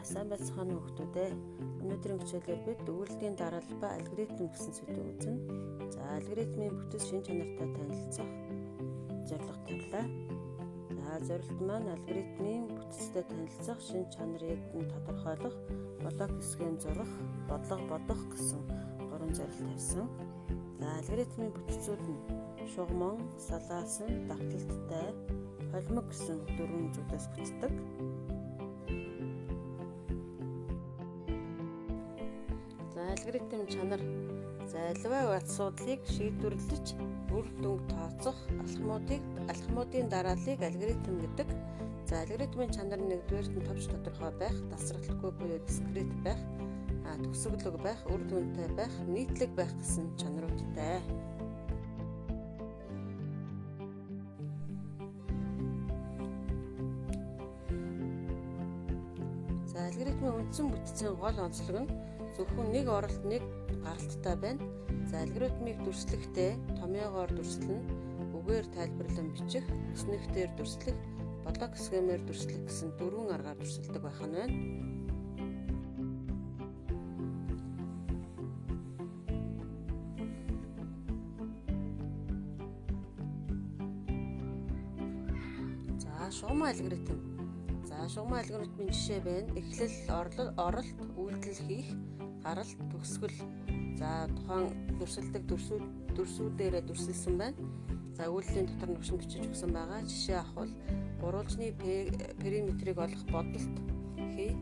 Сайн байцгаана уу хүмүүс. Өнөөдрийн хичээлээр бид өгүүлбэрийн дараалал ба алгоритм гэсэн сэдвийг үзнэ. За алгоритмын бүтэц шин чанартай танилцах зорилго тавилаа. За зорилт маань алгоритмын бүтэцтэй танилцах, шин чанарыг тодорхойлох, блок схем зурах, бодлого бодох гэсэн 3 зорилт тавьсан. За алгоритмын бүтэцүүд нь шугамн, салаасан, давталттай, холимог гэсэн 4 зүйлээс бүтдэг. Алгоритм чанар аливаа асуудлыг шийдвэрлэж үр дүнг тооцох алхмуудын дарааллыг алгоритм гэдэг. За алгоритмын чанар нэгдүгээр нь товч тодорхой байх, тасралтгүй буюу дискрет байх, төгсгөлөг байх, үр дүнтэй байх, нийтлэг байх гэсэн чанаруудтай. За алгоритмын үндсэн бүтцийн гол онцлог нь зөвхөн нэг оролт нэг гаралттай байна. За алгоритмыг дүрслэхдээ томьёогоор дүрслэн, үгээр тайлбарлан бичих, өснөхтээр дүрслэх, блок схемээр дүрслэх гэсэн 4 аргаар дүрсэлдэг байх нь байна. За шугамын алгоритм. За шугамын алгоритмын жишээ байна. Эхлэл, оролт, үйлдэл хийх, гаралт, төгсгөл. За тухайн дүрсэлдэг дүрсүүдээрээ дүрсэлсэн байна. За үйлдэлийн дотор нөхшин бичиж өгсөн байгаа. Жишээ авах бол гурвалжны периметрийг олох бодолт хий.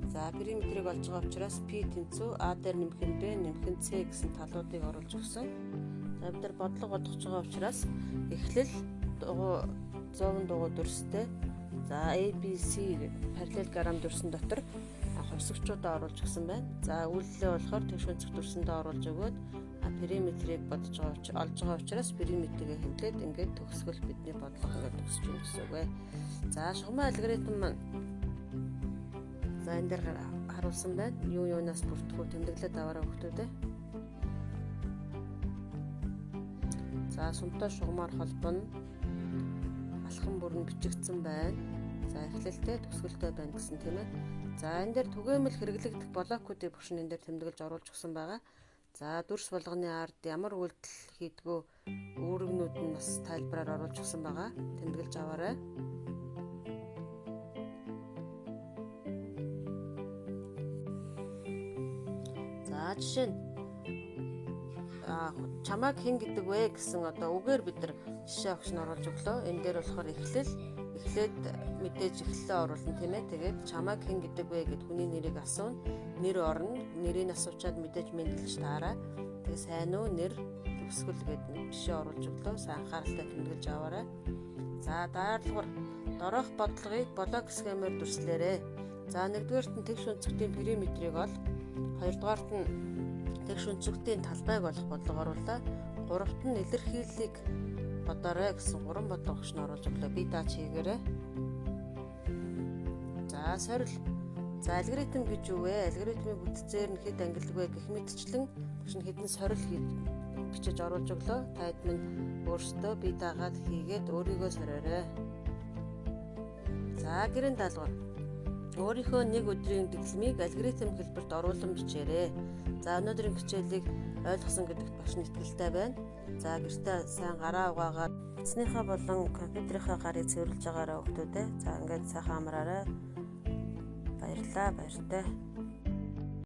За периметрийг олж байгаа учраас P тэнцүү A дээр нэмэх нь B, нэмэх нь C гэсэн талуудыг оруулж өгсөн. За бид нар бодлого бодож байгаа учраас эхлэл 100 дугуй дүрстэй. За A, B, C параллелограмм дүрсэн дотор хувьсгчуудаа оруулж өгсөн байна. За үйлдэлээ болохоор тэгш өнцөг дүрсэндээ оруулж өгөөд периметрийг олж байгаа учраас периметрийг хэмлээд ингээд төгсгөл бидний бодлого ингээд төгсч юм гэсэн үг ээ. За шугамын алгоритм маань энэ дээр харуулсан байна. Юунаас бүрдэх вэ? Тэмдэглээд аваарай хүмүүстээ. За сумтай шугамаар холбоно алхам бүр нь бичигдсэн байна. За эхлэлтэй төгсгөлтэй байна гэсэн тийм ээ. За энэ дээр түгээмэл хэрэглэгдэх блокуудыг бүгшин энэ дээр тэмдэглэж оруулж өгсөн байгаа. За дүрс болгоны ард ямар үйлдэл хийдгөө үүрэгнүүд нь бас тайлбараар оруулж өгсөн байгаа. Тэмдэглэж аваарай. За жишээ нь чамайг хэн гэдэг вэ гэсэн үгээр бид нар жишээ өгч нь оруулж өглөө. Энэ дээр болохоор эхлээд мэдээж эхлэлээ оруулна тийм ээ. Тэгээд чамайг хэн гэдэг вэ гэд хүний нэрийг асууна. Нэр орно. Нэрийг асуучаад мэдээж мэдлж таараа. Тэгээд сайн уу нэр төгсгөл гэд жишээ оруулж өглөө. Сайн анхааралтай тэмдэглэж аваарай. За дараагаар дорох бодлогыг блок схемээр дүрслээрэй. За нэгдүгээрт нь тэгш өнцгтийн периметрийг ол. Хоёрдугаарт нь тэгш өнцгтийн талбайг олох бодлого оруулаа. Гуравт нь илэрхийллийг бодоорой гэсэн 3 бодлого өгч нь оруулж өглөө. Би даач хийгээрэй. За сорил. За алгоритм гэж юу вэ? Алгоритмын бүтцээр нь хэд ангилдаг вэ гэх мэтчлэн бүгд хэдэн сорил бичиж оруулж өглөө. Та хэд минь өөрсдөө би даагаад хийгээд өөрийгөө сориорой. За гэрэн даалгавар. Өөрийнхөө нэг өдрийн дэглэмийг алгоритм хэлбэрт оруулан бичээрэй. За өнөөдрийн хичээлийг ойлгосон гэдэгт багш итгэлтэй байна. За гэртээ сайн гараа угаагаад эцнийхээ болон компьютерийнхаа гарыг цэвэрлж байгаарай хүмүүстээ. За ингээд сайхан амраарай. Баярлалаа, баяртай.